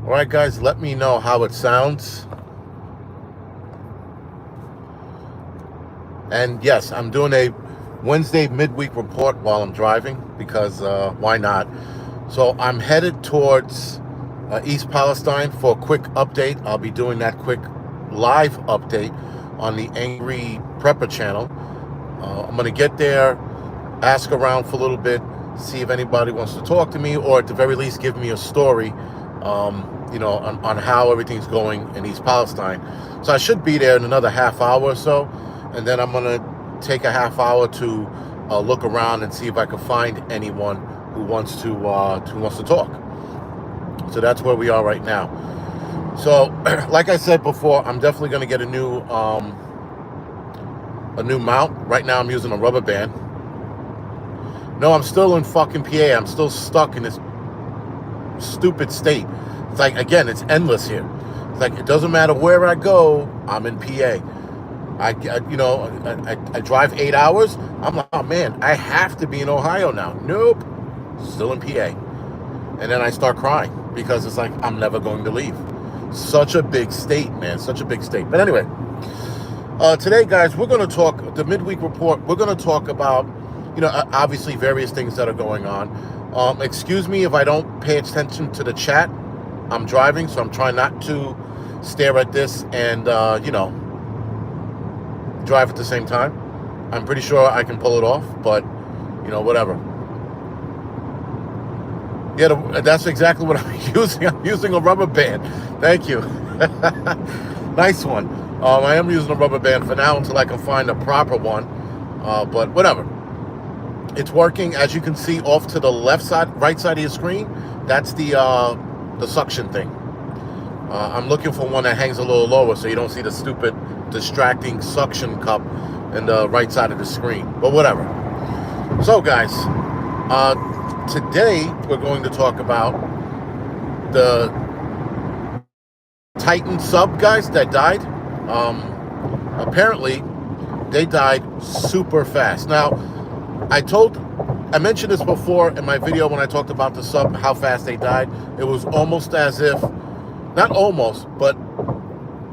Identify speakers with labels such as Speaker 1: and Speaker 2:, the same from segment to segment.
Speaker 1: All right, guys, let me know how it sounds. And yes, I'm doing a Wednesday midweek report while I'm driving because why not? So I'm headed towards East Palestine for a quick update. I'll be doing that quick live update on the Angry Prepper channel. I'm going to get there, ask around for a little bit, see if anybody wants to talk to me, or at the very least give me a story on how everything's going in East Palestine. So I should be there in another half hour or so, and then I'm going to take a half hour to look around and see if I can find anyone who wants to talk. So that's where we are right now. So, like I said before, I'm definitely going to get a new mount. Right now, I'm using a rubber band. No, I'm still in fucking PA. I'm still stuck in this stupid state. It's like, again, it's endless here. It's like, it doesn't matter where I go, I'm in PA. I drive 8 hours. I'm like, oh man, I have to be in Ohio now. Nope, still in PA. And then I start crying because it's like, I'm never going to leave. Such a big state, man, such a big state. But anyway, today, guys, we're going to talk, the midweek report, we're going to talk about, obviously various things that are going on. Excuse me if I don't pay attention to the chat. I'm driving, so I'm trying not to stare at this and, drive at the same time. I'm pretty sure I can pull it off, but, whatever. Yeah, that's exactly what I'm using. I'm using a rubber band. Thank you. Nice one. I am using a rubber band for now until I can find a proper one, but whatever. It's working. As you can see off to the right side of your screen, that's the suction thing. I'm looking for one that hangs a little lower so you don't see the stupid distracting suction cup in the right side of the screen, but whatever. So guys, today we're going to talk about the Titan sub guys that died. Apparently they died super fast. Now, I mentioned this before in my video when I talked about the sub, how fast they died. It was almost as if, not almost, but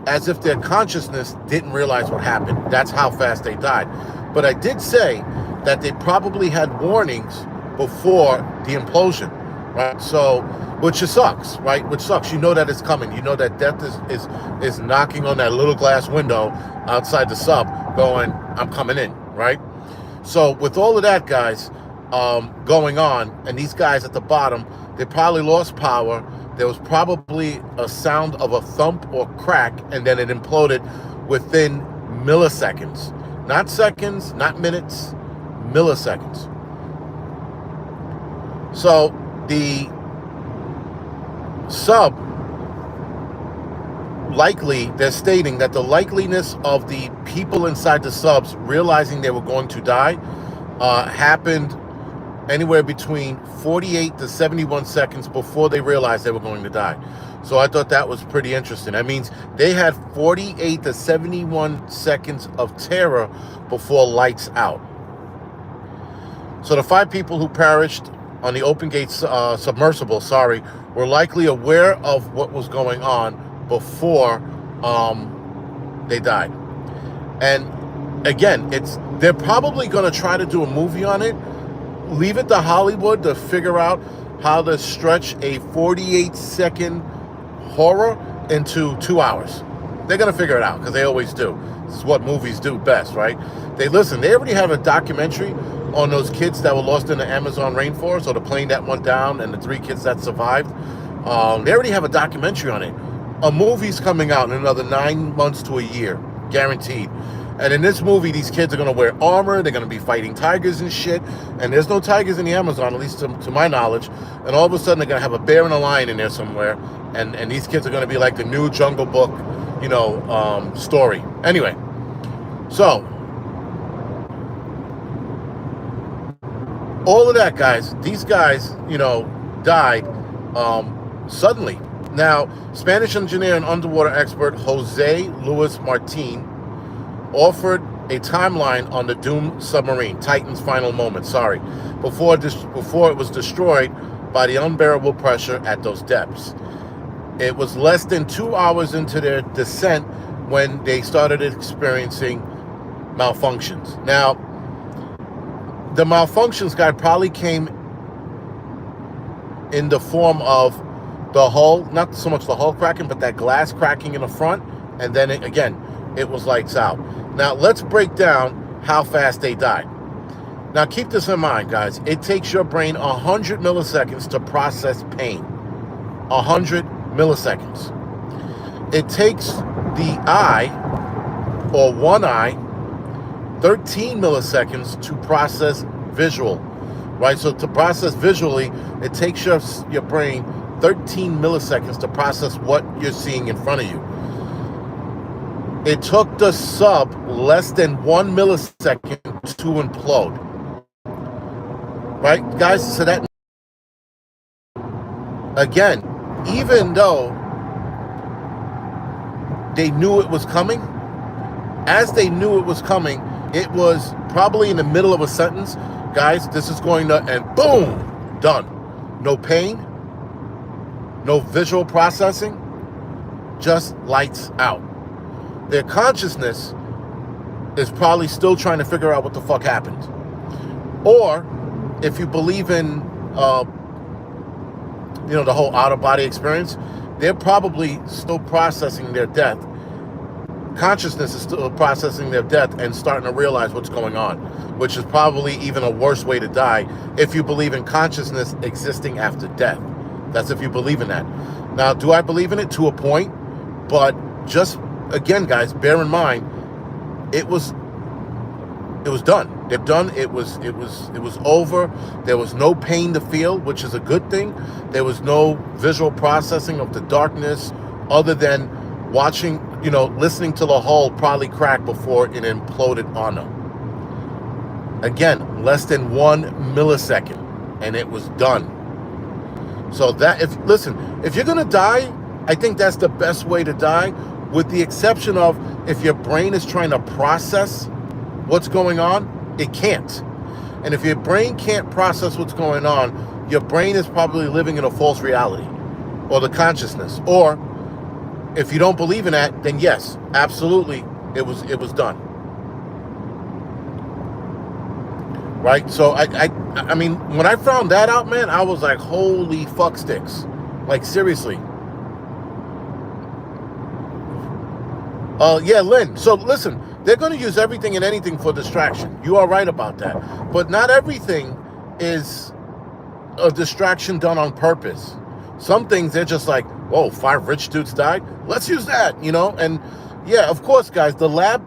Speaker 1: as if their consciousness didn't realize what happened. That's how fast they died. But I did say that they probably had warnings before the implosion, right? So, which sucks, right? Which sucks. You know that it's coming. You know that death is knocking on that little glass window outside the sub going, I'm coming in, right? So with all of that, guys, going on, and these guys at the bottom, they probably lost power. There was probably a sound of a thump or crack, and then it imploded within milliseconds. Not seconds, not minutes, milliseconds. So the sub, likely, they're stating that the likeliness of the people inside the subs realizing they were going to die happened anywhere between 48 to 71 seconds before they realized they were going to die. So I thought that was pretty interesting. That means they had 48 to 71 seconds of terror before lights out. So the 5 people who perished on the open gate submersible, were likely aware of what was going on before they died. And again, they're probably going to try to do a movie on it. Leave it to Hollywood to figure out how to stretch a 48-second horror into 2 hours. They're going to figure it out because they always do. This is what movies do best, right? They already have a documentary on those kids that were lost in the Amazon rainforest, or the plane that went down and the 3 kids that survived. They already have a documentary on it. A movie's coming out in another 9 months to a year, guaranteed. And in this movie, these kids are going to wear armor. They're going to be fighting tigers and shit. And there's no tigers in the Amazon, at least to my knowledge. And all of a sudden, they're going to have a bear and a lion in there somewhere. And these kids are going to be like the new Jungle Book, story. Anyway, so all of that, guys, these guys, died suddenly. Now, Spanish engineer and underwater expert Jose Luis Martin offered a timeline on the doomed submarine, Titan's final moment, before it was destroyed by the unbearable pressure at those depths. It was less than 2 hours into their descent when they started experiencing malfunctions. Now, the malfunctions guy probably came in the form of the hull, not so much the hull cracking, but that glass cracking in the front, and then it was lights out. Now, let's break down how fast they died. Now, keep this in mind, guys. It takes your brain 100 milliseconds to process pain. 100 milliseconds. It takes the eye, or one eye, 13 milliseconds to process visual, right? So to process visually, it takes your brain 13 milliseconds to process what you're seeing in front of you. It took the sub less than 1 millisecond to implode. Right, guys? So that, again, even though they knew it was coming, as they knew it was coming, it was probably in the middle of a sentence. Guys, this is going to, and boom, done. No pain, no visual processing, just lights out. Their consciousness is probably still trying to figure out what the fuck happened. Or, if you believe in, the whole out-of-body experience, they're probably still processing their death. Consciousness is still processing their death and starting to realize what's going on, which is probably even a worse way to die if you believe in consciousness existing after death. That's if you believe in that. Now, do I believe in it? To a point, but just, again, guys, bear in mind, it was done. They're done. It was over. There was no pain to feel, which is a good thing. There was no visual processing of the darkness other than watching, listening to the hull probably crack before it imploded on them. Again, less than 1 millisecond, and it was done. So that, if you're going to die, I think that's the best way to die, with the exception of if your brain is trying to process what's going on, it can't. And if your brain can't process what's going on, your brain is probably living in a false reality, or the consciousness. Or if you don't believe in that, then yes, absolutely, it was done. Right? So I mean, when I found that out, man, I was like, holy fuck sticks. Like, seriously. Yeah, Lynn. So listen, they're going to use everything and anything for distraction. You are right about that. But not everything is a distraction done on purpose. Some things, they're just like, whoa, 5 rich dudes died? Let's use that, And yeah, of course, guys, the lab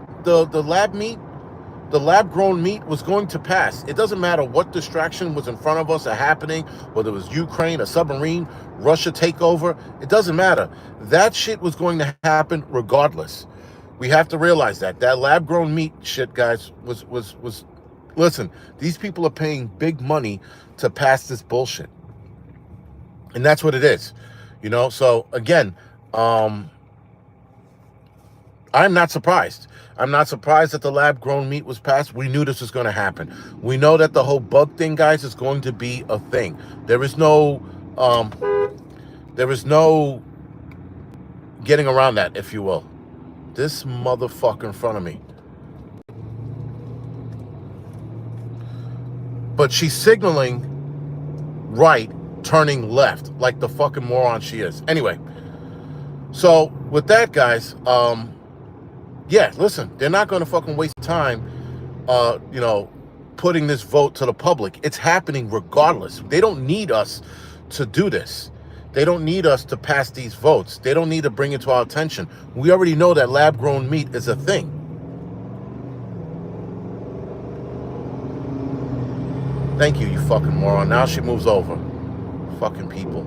Speaker 1: meat, the lab-grown meat was going to pass. It doesn't matter what distraction was in front of us or happening, whether it was Ukraine, a submarine, Russia takeover. It doesn't matter. That shit was going to happen regardless. We have to realize that lab-grown meat shit, guys, was listen, these people are paying big money to pass this bullshit. And that's what it is. So again, I'm not surprised. I'm not surprised that the lab-grown meat was passed. We knew this was going to happen. We know that the whole bug thing, guys, is going to be a thing. There is no getting around that, if you will. This motherfucker in front of me. But she's signaling right, turning left, like the fucking moron she is. Anyway, so with that, guys, yeah, listen, they're not going to fucking waste time, putting this vote to the public. It's happening regardless. They don't need us to do this. They don't need us to pass these votes. They don't need to bring it to our attention. We already know that lab-grown meat is a thing. Thank you, you fucking moron. Now she moves over. Fucking people.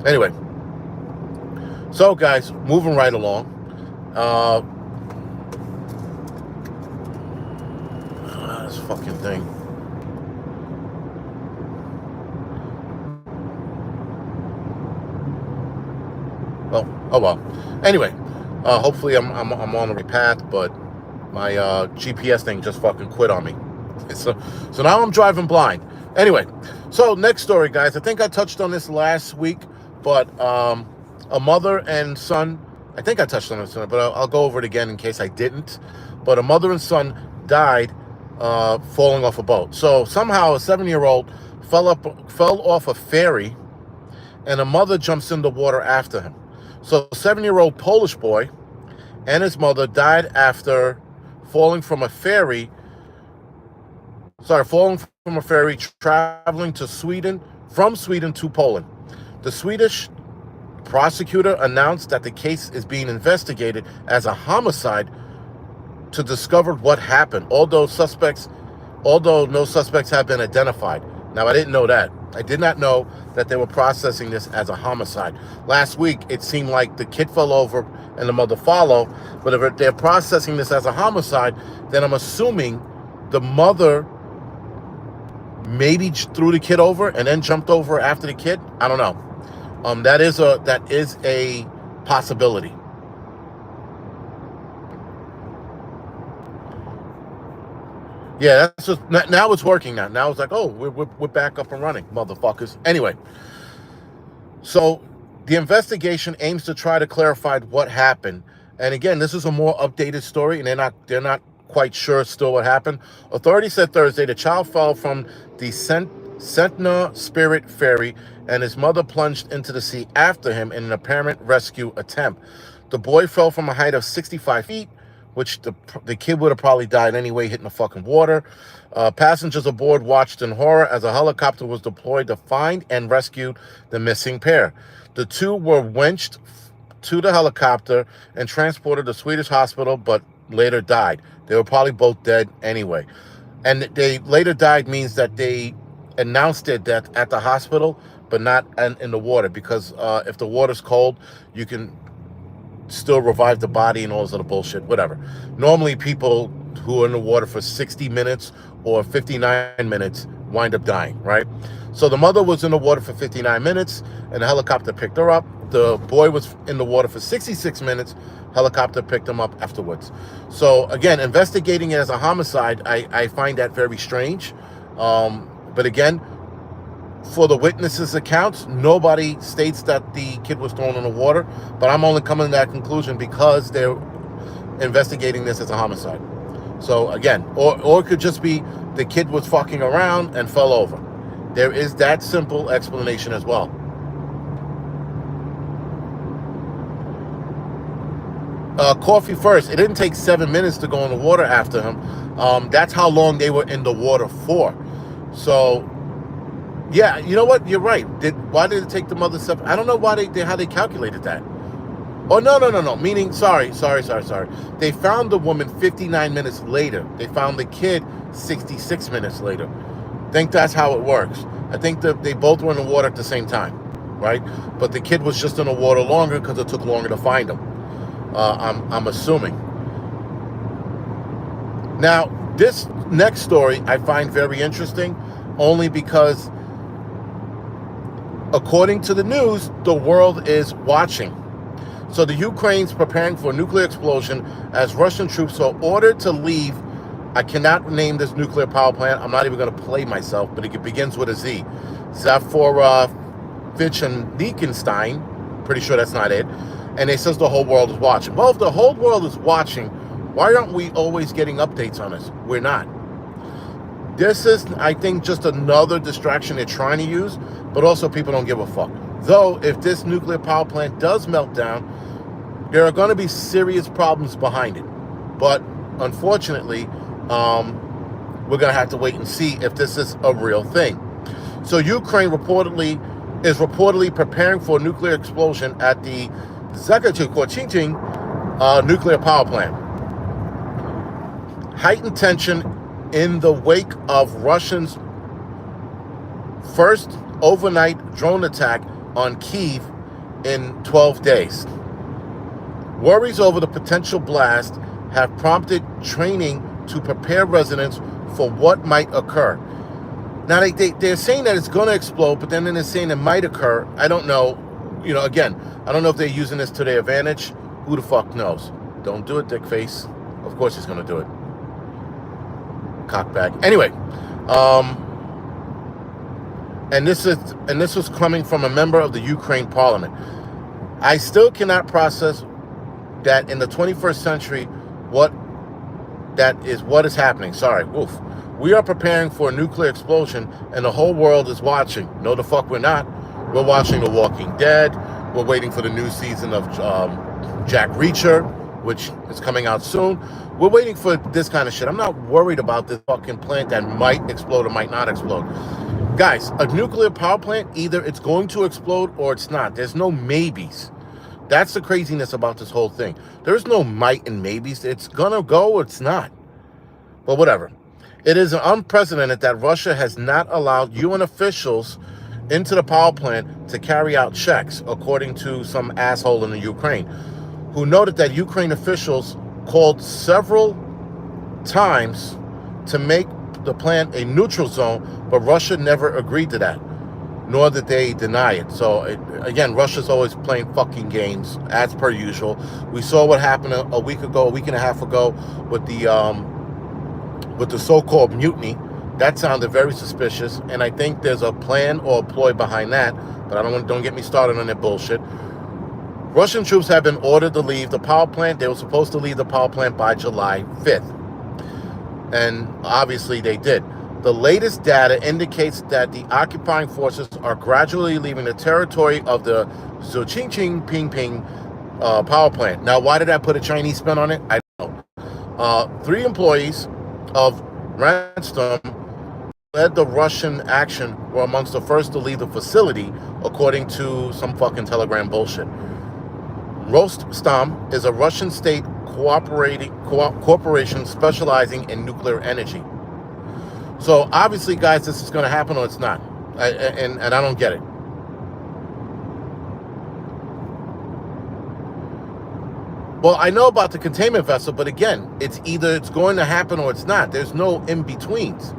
Speaker 1: Anyway. So, guys, moving right along. This fucking thing. Well, oh well. Anyway, hopefully I'm on the right path, but my GPS thing just fucking quit on me. So now I'm driving blind. Anyway, so next story, guys. I think I touched on this last week. but a mother and son, I think I touched on this, but I'll go over it again in case I didn't. But a mother and son died falling off a boat. So somehow a 7-year-old fell off a ferry, and a mother jumps in the water after him. So a 7-year-old Polish boy and his mother died after falling from a ferry traveling to Sweden, from Sweden to Poland. The Swedish prosecutor announced that the case is being investigated as a homicide to discover what happened, although no suspects have been identified. Now, I didn't know that. I did not know that they were processing this as a homicide. Last week, it seemed like the kid fell over and the mother followed, but if they're processing this as a homicide, then I'm assuming the mother maybe threw the kid over and then jumped over after the kid. I don't know. That is a possibility. Yeah, that's just, now it's working now. Now it's like, oh, we're back up and running, motherfuckers. Anyway, so the investigation aims to try to clarify what happened. And again, this is a more updated story, and they're not quite sure still what happened. Authorities said Thursday the child fell from the Sentna Spirit ferry, and his mother plunged into the sea after him in an apparent rescue attempt. The boy fell from a height of 65 feet, which the kid would have probably died anyway, hitting the fucking water. Passengers aboard watched in horror as a helicopter was deployed to find and rescue the missing pair. The two were winched to the helicopter and transported to a Swedish hospital, but later died. They were probably both dead anyway. And they later died means that they announced their death at the hospital, but not in the water, because if the water's cold, you can still revive the body and all this other bullshit, whatever. Normally, people who are in the water for 60 minutes or 59 minutes wind up dying, right? So the mother was in the water for 59 minutes, and the helicopter picked her up. The boy was in the water for 66 minutes. Helicopter picked him up afterwards. So again, investigating it as a homicide, I find that very strange. But again, for the witnesses' accounts, nobody states that the kid was thrown in the water. But I'm only coming to that conclusion because they're investigating this as a homicide. So again, or it could just be the kid was fucking around and fell over. There is that simple explanation as well. Coffee first. It didn't take 7 minutes to go in the water after him. That's how long they were in the water for. So, yeah, you know what? You're right. Why did it take the mother 7? I don't know how they calculated that. Oh, no. Meaning, sorry. They found the woman 59 minutes later. They found the kid 66 minutes later. I think that's how it works. I think that they both were in the water at the same time, right? But the kid was just in the water longer because it took longer to find him. I'm assuming. Now, this next story I find very interesting, only because, according to the news, the world is watching. So the Ukraine's preparing for a nuclear explosion as Russian troops are ordered to leave. I cannot name this nuclear power plant. I'm not even going to play myself, but it begins with a Z. Zaporizhzhia. Pretty sure that's not it. And it says the whole world is watching. Well, if the whole world is watching, why aren't we always getting updates on this? We're not. This is, I think, just another distraction they're trying to use, but also people don't give a fuck. Though, if this nuclear power plant does melt down, there are going to be serious problems behind it. But unfortunately, we're going to have to wait and see if this is a real thing. So Ukraine is reportedly preparing for a nuclear explosion at the Zaporizhzhia nuclear power plant. Heightened tension in the wake of Russians' first overnight drone attack on Kyiv in 12 days. Worries over the potential blast have prompted training to prepare residents for what might occur. Now, they're saying that it's going to explode, but then they're saying it might occur. I don't know. You know, again, I don't know if they're using this to their advantage. Who the fuck knows? Don't do it, dickface. Of course he's going to do it. Cockbag. Anyway, And this was coming from a member of the Ukraine parliament. I still cannot process that in the 21st century, what is happening. Sorry, woof. We are preparing for a nuclear explosion, and the whole world is watching. No, the fuck we're not. We're watching The Walking Dead. We're waiting for the new season of Jack Reacher, which is coming out soon. We're waiting for this kind of shit. I'm not worried about this fucking plant that might explode or might not explode. Guys, a nuclear power plant, either it's going to explode or it's not. There's no maybes. That's the craziness about this whole thing. There's no might and maybes. It's gonna go or it's not. But whatever. It is unprecedented that Russia has not allowed UN officials into the power plant to carry out checks, according to some asshole in the Ukraine, who noted that Ukraine officials called several times to make the plant a neutral zone, but Russia never agreed to that, nor did they deny it. So again, Russia's always playing fucking games as per usual. We saw what happened a week and a half ago with the so-called mutiny. That sounded very suspicious, and I think there's a plan or a ploy behind that, but don't get me started on that bullshit. Russian troops have been ordered to leave the power plant. They were supposed to leave the power plant by July 5th. And obviously they did. The latest data indicates that the occupying forces are gradually leaving the territory of the Zhoching-Ping power plant. Now, why did I put a Chinese spin on it? I don't know. 3 employees of Rostom led the Russian action were amongst the first to leave the facility, according to some fucking Telegram bullshit. Rostom is a Russian state corporation specializing in nuclear energy. So obviously, guys, this is going to happen or it's not. And I don't get it. Well, I know about the containment vessel, but again, it's either it's going to happen or it's not. There's no in-betweens,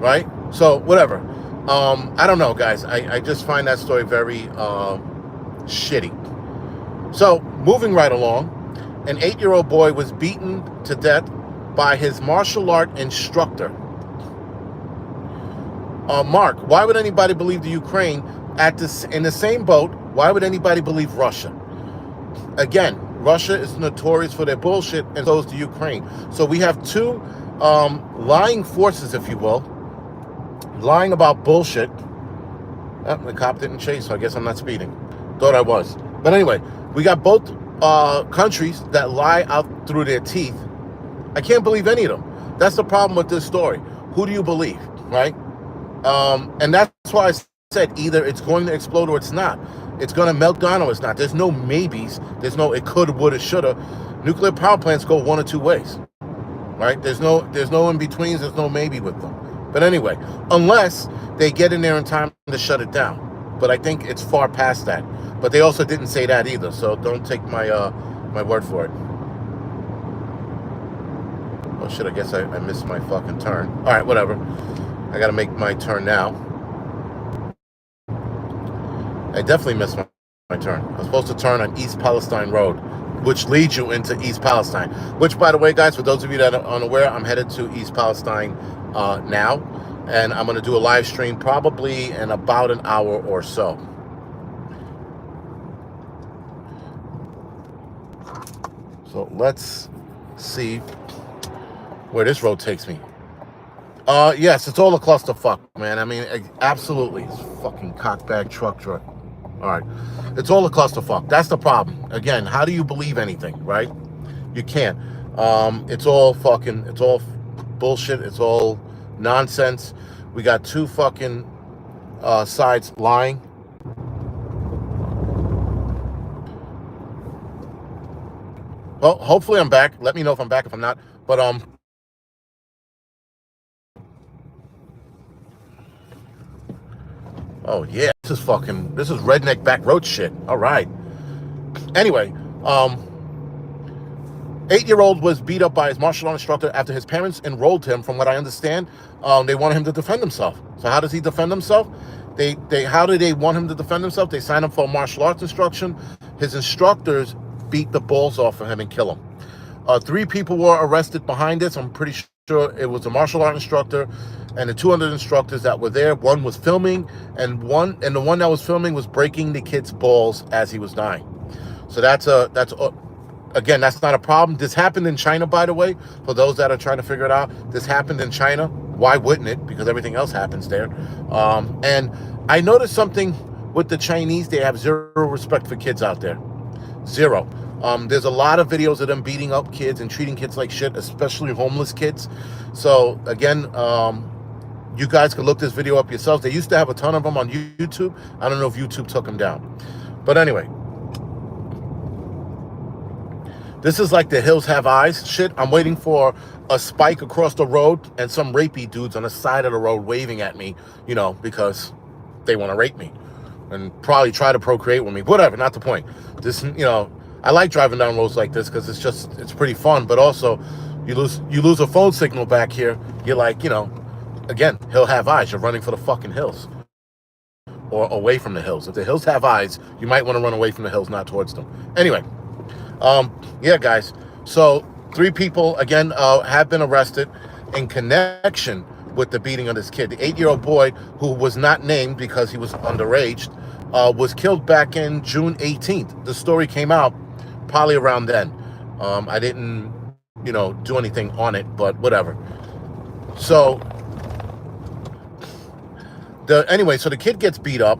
Speaker 1: right? So whatever. I don't know, guys. I just find that story very shitty. So moving right along, an 8-year-old boy was beaten to death by his martial art instructor. Mark, why would anybody believe the Ukraine in the same boat? Why would anybody believe Russia? Again, Russia is notorious for their bullshit, and so is the Ukraine. So we have 2 lying forces, if you will, lying about bullshit. Oh, the cop didn't chase, so I guess I'm not speeding. Thought I was. But anyway, we got both countries that lie out through their teeth. I can't believe any of them. That's the problem with this story. Who do you believe, right? And that's why I said either it's going to explode or it's not. It's going to melt down or it's not. There's no maybes. There's no it could, woulda, shoulda. Nuclear power plants go one or two ways, right? There's no in-betweens. There's no maybe with them. But anyway, unless they get in there in time to shut it down. But I think it's far past that. But they also didn't say that either, so don't take my my word for it. Oh shit, I guess I missed my fucking turn. All right, whatever. I gotta make my turn now. I definitely missed my turn. I was supposed to turn on East Palestine Road, which leads you into East Palestine. Which, by the way, guys, for those of you that are unaware, I'm headed to East Palestine now. And I'm going to do a live stream probably in about an hour or so. So let's see where this road takes me. Yes, it's all a clusterfuck, man. I mean, absolutely. It's fucking cockbag truck. All right. It's all a clusterfuck. That's the problem. Again, how do you believe anything, right? You can't. It's all bullshit. It's all nonsense. We got 2 fucking sides lying. Well, hopefully I'm back. Let me know if I'm back. If I'm not, but oh yeah, this is redneck back road shit. All right. Anyway, 8-year-old was beat up by his martial art instructor after his parents enrolled him. From what I understand, they wanted him to defend himself. So how does he defend himself? How do they want him to defend himself? They sign him for martial arts instruction. His instructors beat the balls off of him and kill him. 3 people were arrested behind this. I'm pretty sure it was a martial art instructor and the 200 instructors that were there, one was filming, and the one that was filming was breaking the kid's balls as he was dying. So again, that's not a problem. This happened in China, by the way, for those that are trying to figure it out. This happened in China. Why wouldn't it? Because everything else happens there. And I noticed something with the Chinese. They have zero respect for kids out there. Zero. There's a lot of videos of them beating up kids and treating kids like shit, especially homeless kids. So again, you guys can look this video up yourselves. They used to have a ton of them on YouTube. I don't know if YouTube took them down. But anyway, this is like the hills have eyes shit. I'm waiting for a spike across the road and some rapey dudes on the side of the road waving at me, you know, because they want to rape me and probably try to procreate with me. Whatever, not the point. This, you know, I like driving down roads like this because it's pretty fun, but also you lose a phone signal back here. You're like, you know, again, hill have eyes. You're running for the fucking hills or away from the hills. If the hills have eyes, you might want to run away from the hills, not towards them. Anyway, yeah, guys. So 3 people, again, have been arrested in connection with the beating of this kid. The 8-year-old boy, who was not named because he was underage, was killed back in June 18th. The story came out probably around then. I didn't, you know, do anything on it, but whatever. So so the kid gets beat up.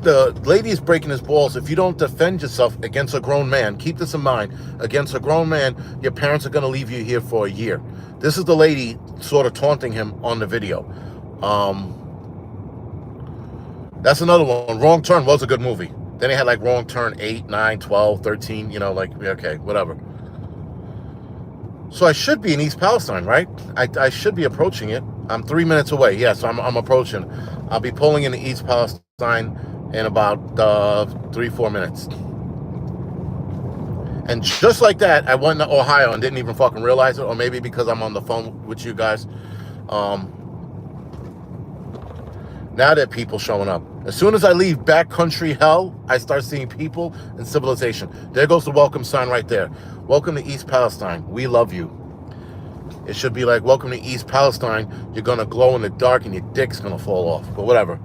Speaker 1: The lady is breaking his balls. If you don't defend yourself against a grown man, keep this in mind, against a grown man, your parents are going to leave you here for a year. This is the lady sort of taunting him on the video. That's another one. Wrong Turn was a good movie. Then they had like Wrong Turn 8, 9, 12, 13, you know, like, okay, whatever. So I should be in East Palestine, right? I should be approaching it. I'm 3 minutes away. Yes, I'm approaching. I'll be pulling into East Palestine in about 3-4 minutes. And just like that, I went to Ohio and didn't even fucking realize it, or maybe because I'm on the phone with you guys. Now there are people showing up. As soon as I leave backcountry hell, I start seeing people and civilization. There goes the welcome sign right there. Welcome to East Palestine. We love you. It should be like, welcome to East Palestine. You're going to glow in the dark and your dick's going to fall off. But whatever.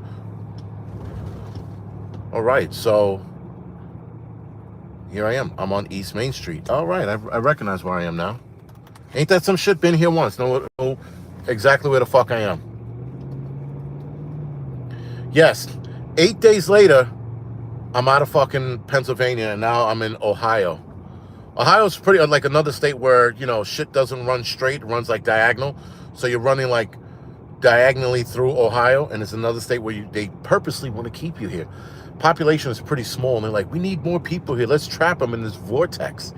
Speaker 1: All right, so here I am. I'm on East Main Street. All right, I recognize where I am now. Ain't that some shit? Been here once. Know exactly where the fuck I am. Yes, 8 days later, I'm out of fucking Pennsylvania, and now I'm in Ohio. Ohio's pretty like another state where, you know, shit doesn't run straight. It runs like diagonal. So you're running like diagonally through Ohio, and it's another state where they purposely want to keep you here. Population is pretty small, and they're like, we need more people here. Let's trap them in this vortex.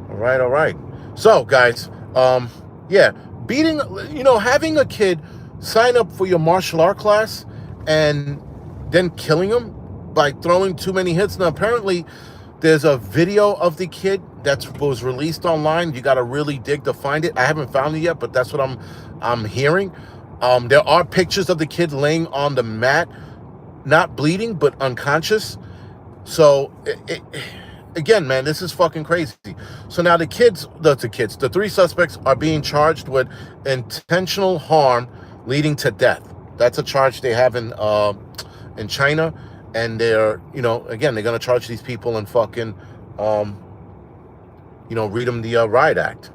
Speaker 1: All right. So, guys, yeah, beating, you know, having a kid sign up for your martial art class and then killing him by throwing too many hits. Now, apparently, there's a video of the kid that was released online. You got to really dig to find it. I haven't found it yet, but that's what I'm hearing. There are pictures of the kid laying on the mat, not bleeding, but unconscious. So, again, man, this is fucking crazy. So now the 3 suspects are being charged with intentional harm leading to death. That's a charge they have in China. And they're, you know, again, they're going to charge these people and fucking, you know, read them the Riot Act.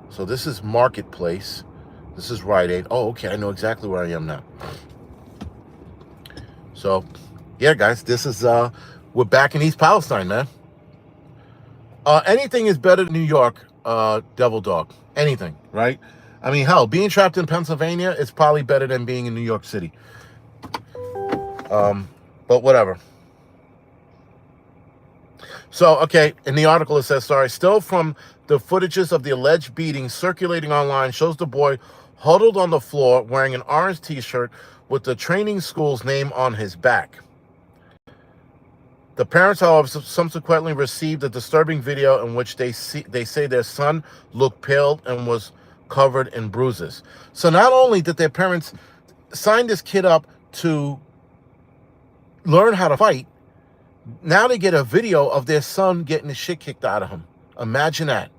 Speaker 1: So this is Marketplace. This is Rite Aid. Oh, okay. I know exactly where I am now. So, yeah, guys, this is, we're back in East Palestine, man. Anything is better than New York, Devil Dog. Anything, right? I mean, hell, being trapped in Pennsylvania is probably better than being in New York City. But whatever. So, okay, in the article it says, still from the footages of the alleged beating circulating online shows the boy huddled on the floor wearing an orange t-shirt with the training school's name on his back. The parents, however, subsequently received a disturbing video in which they say their son looked pale and was covered in bruises. So not only did their parents sign this kid up to learn how to fight, now they get a video of their son getting the shit kicked out of him. Imagine that.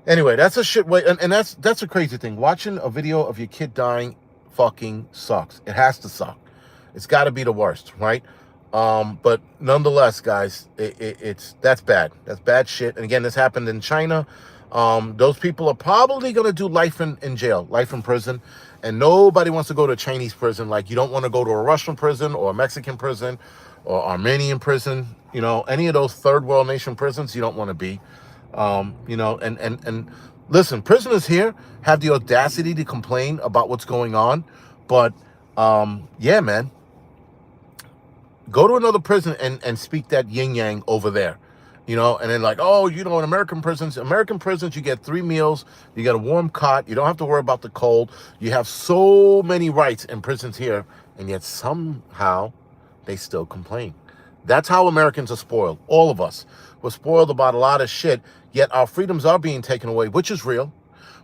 Speaker 1: Anyway, that's a shit way, and that's a crazy thing. Watching a video of your kid dying fucking sucks. It has to suck. It's got to be the worst, right? But nonetheless, guys, that's bad. That's bad shit. And again, this happened in China. Those people are probably gonna do life in jail, life in prison, and nobody wants to go to a Chinese prison. Like, you don't want to go to a Russian prison or a Mexican prison or Armenian prison. You know, any of those third world nation prisons, you don't want to be. You know, and listen, prisoners here have the audacity to complain about what's going on, but yeah, man, go to another prison and speak that yin yang over there, you know. And then, like, oh, you know, in American prisons, you get 3 meals, you get a warm cot, you don't have to worry about the cold, you have so many rights in prisons here, and yet somehow they still complain. That's how Americans are spoiled. All of us. We're spoiled about a lot of shit, yet our freedoms are being taken away, which is real.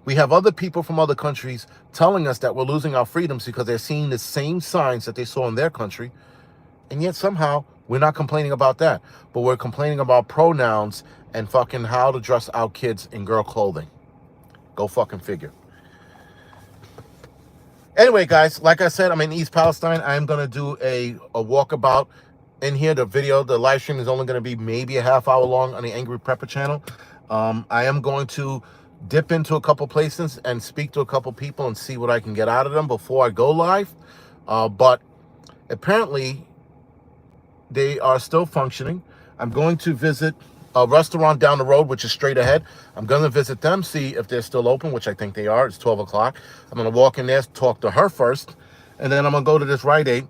Speaker 1: We have other people from other countries telling us that we're losing our freedoms because they're seeing the same signs that they saw in their country, and yet somehow we're not complaining about that. But we're complaining about pronouns and fucking how to dress our kids in girl clothing. Go fucking figure. Anyway, guys, like I said, I'm in East Palestine. I'm going to do a walkabout in here. The live stream is only going to be maybe a half hour long on the Angry Prepper channel. I am going to dip into a couple places and speak to a couple people and see what I can get out of them before I go live. But apparently they are still functioning. I'm going to visit a restaurant down the road, which is straight ahead. I'm going to visit them, see if they're still open, which I think they are. It's 12 o'clock. I'm going to walk in there, talk to her first, and then I'm going to go to this Rite Aid,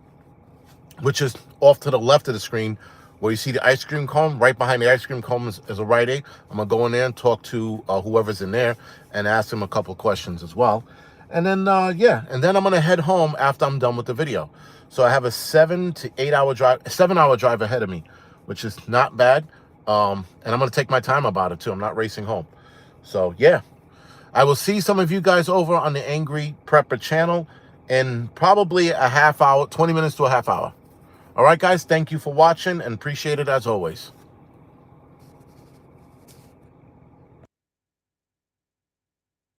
Speaker 1: which is off to the left of the screen, where you see the ice cream cone. Right behind the ice cream cone is a Rite Aid. I'm going to go in there and talk to whoever's in there and ask them a couple questions as well. And then, yeah, and then I'm going to head home after I'm done with the video. So I have a 7 to 8 hour drive, 7-hour drive ahead of me, which is not bad. And I'm going to take my time about it too. I'm not racing home. So yeah, I will see some of you guys over on the Angry Prepper channel in probably a half hour, 20 minutes to a half hour. All right, guys, thank you for watching and appreciate it as always.